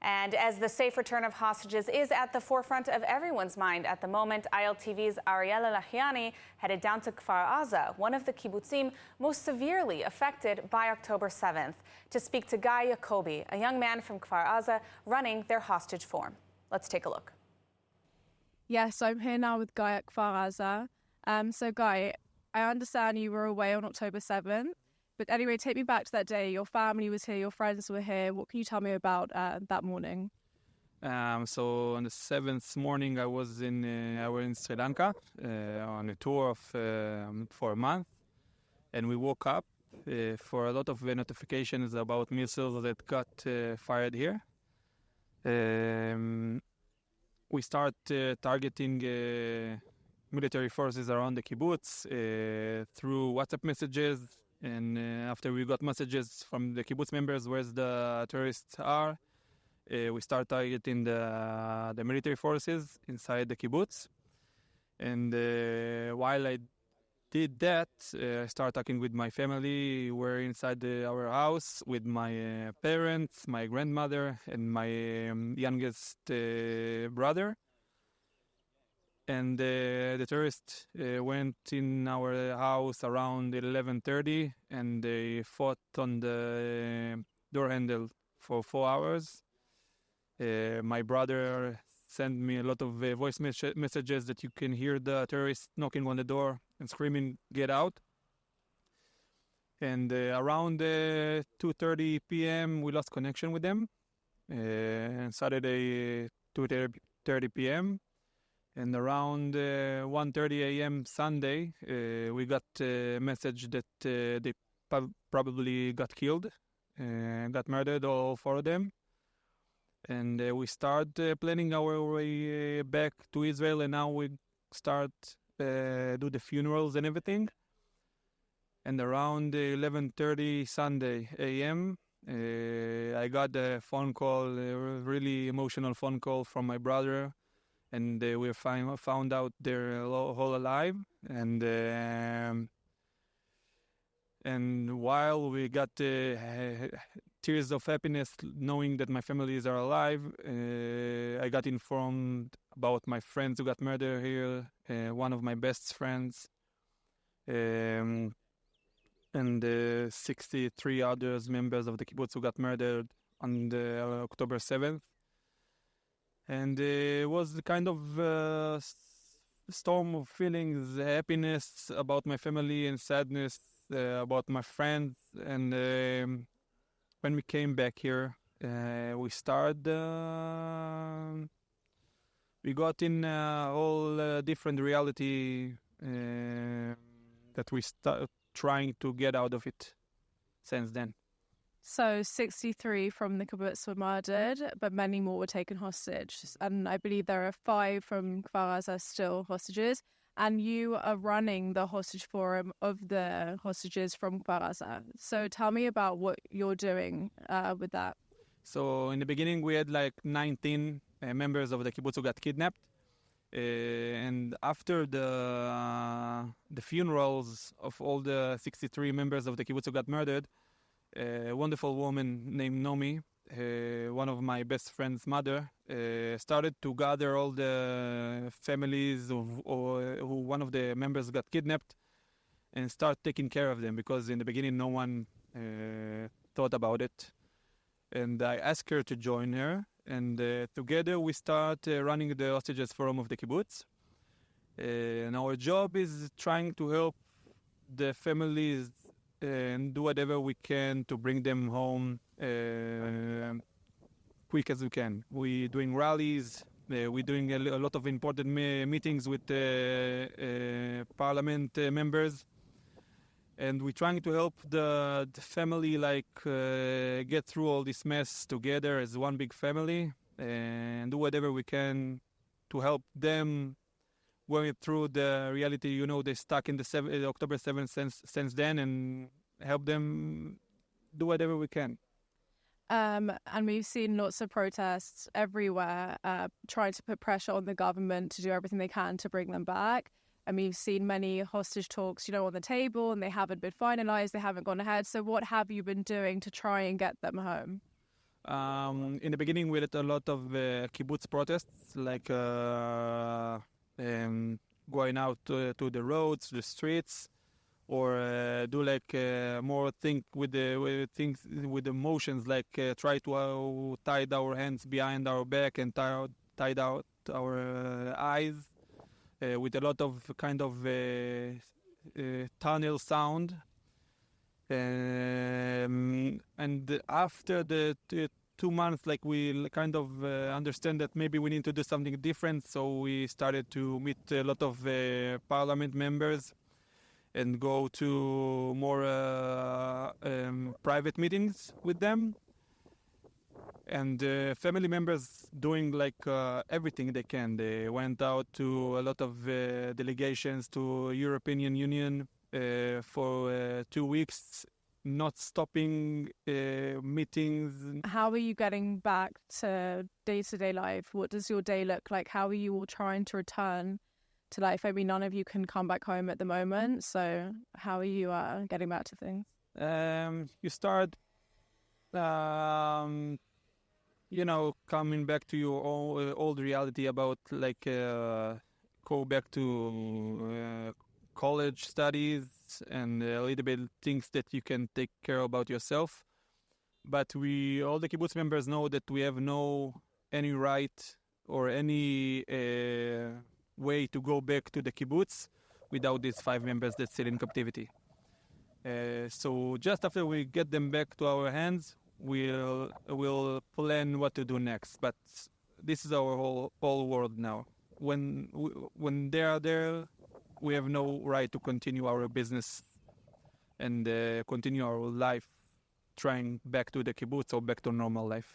And as the safe return of hostages is at the forefront of everyone's mind at the moment, ILTV's Ariella Lahyani headed down to Kfar Aza, one of the kibbutzim most severely affected by October 7th, to speak to Guy Yakobi, a young man from Kfar Aza running their hostage forum. Let's take a look. Yes, I'm here now with Guy at Kfar Aza. So Guy, I understand you were away on October 7th. But anyway, take me back to that day. Your family was here, your friends were here. What can you tell me about that morning? So on the 7th morning, I was in Sri Lanka on a tour for a month. And we woke up for a lot of notifications about missiles that got fired here. We start targeting military forces around the kibbutz through WhatsApp messages. And after we got messages from the kibbutz members where the terrorists are, we start targeting the military forces inside the kibbutz. And while I did that, I started talking with my family. We're inside our house with my parents, my grandmother, and my youngest brother. And the terrorists went in our house around 11:30, and they fought on the door handle for 4 hours. My brother sent me a lot of voice messages that you can hear the terrorists knocking on the door and screaming, "Get out!" And around 2:30 p.m., we lost connection with them. Saturday, 2:30 p.m., and around 1:30 a.m. Sunday, we got a message that they probably got killed, got murdered, all four of them. And we start planning our way back to Israel, and now we start do the funerals and everything. And around 11:30 Sunday a.m., I got a phone call, a really emotional phone call from my brother. And we found out they're all alive. And while we got tears of happiness knowing that my families are alive, I got informed about my friends who got murdered here, one of my best friends, and 63 others members of the kibbutz who got murdered on the October 7th. And it was the kind of storm of feelings, happiness about my family and sadness about my friends. And when we came back here, we got in a whole different reality that we start trying to get out of it since then. So 63 from the kibbutz were murdered, but many more were taken hostage. And I believe there are 5 from Kfar Aza still hostages. And you are running the hostage forum of the hostages from Kfar Aza. So tell me about what you're doing with that. So in the beginning, we had like 19 members of the kibbutz who got kidnapped. And after the funerals of all the 63 members of the kibbutz who got murdered, a wonderful woman named Nomi, one of my best friend's mother, started to gather all the families who one of the members got kidnapped and start taking care of them, because in the beginning no one thought about it. And I asked her to join her, and together we start running the hostages forum of the kibbutz. And our job is trying to help the families and do whatever we can to bring them home quick as we can. We're doing rallies, we're doing a lot of important meetings with parliament members, and we're trying to help the family get through all this mess together as one big family, and do whatever we can to help them going through the reality. They're stuck in the October 7th since then, and help them do whatever we can. And we've seen lots of protests everywhere, trying to put pressure on the government to do everything they can to bring them back. And we've seen many hostage talks, on the table, and they haven't been finalized, they haven't gone ahead. So what have you been doing to try and get them home? In the beginning, we had a lot of kibbutz protests, like going out to the roads, the streets, or do like more think with things with emotions, like try to tie our hands behind our back and tie out our eyes with a lot of kind of tunnel sound. And after the 2 months, like we kind of understand that maybe we need to do something different. So we started to meet a lot of parliament members and go to more private meetings with them. And family members doing like everything they can. They went out to a lot of delegations to European Union for 2 weeks, not stopping meetings. How are you getting back to day-to-day life? What does your day look like? How are you all trying to return to life? I mean, none of you can come back home at the moment, so how are you getting back to things? You start, coming back to your old reality about like go back to college studies and a little bit things that you can take care about yourself. But all the kibbutz members know that we have any right or any way to go back to the kibbutz without these 5 members that still in captivity. So just after we get them back to our hands, we'll plan what to do next. But this is our whole world now. When they are there, we have no right to continue our business and continue our life trying back to the kibbutz or back to normal life.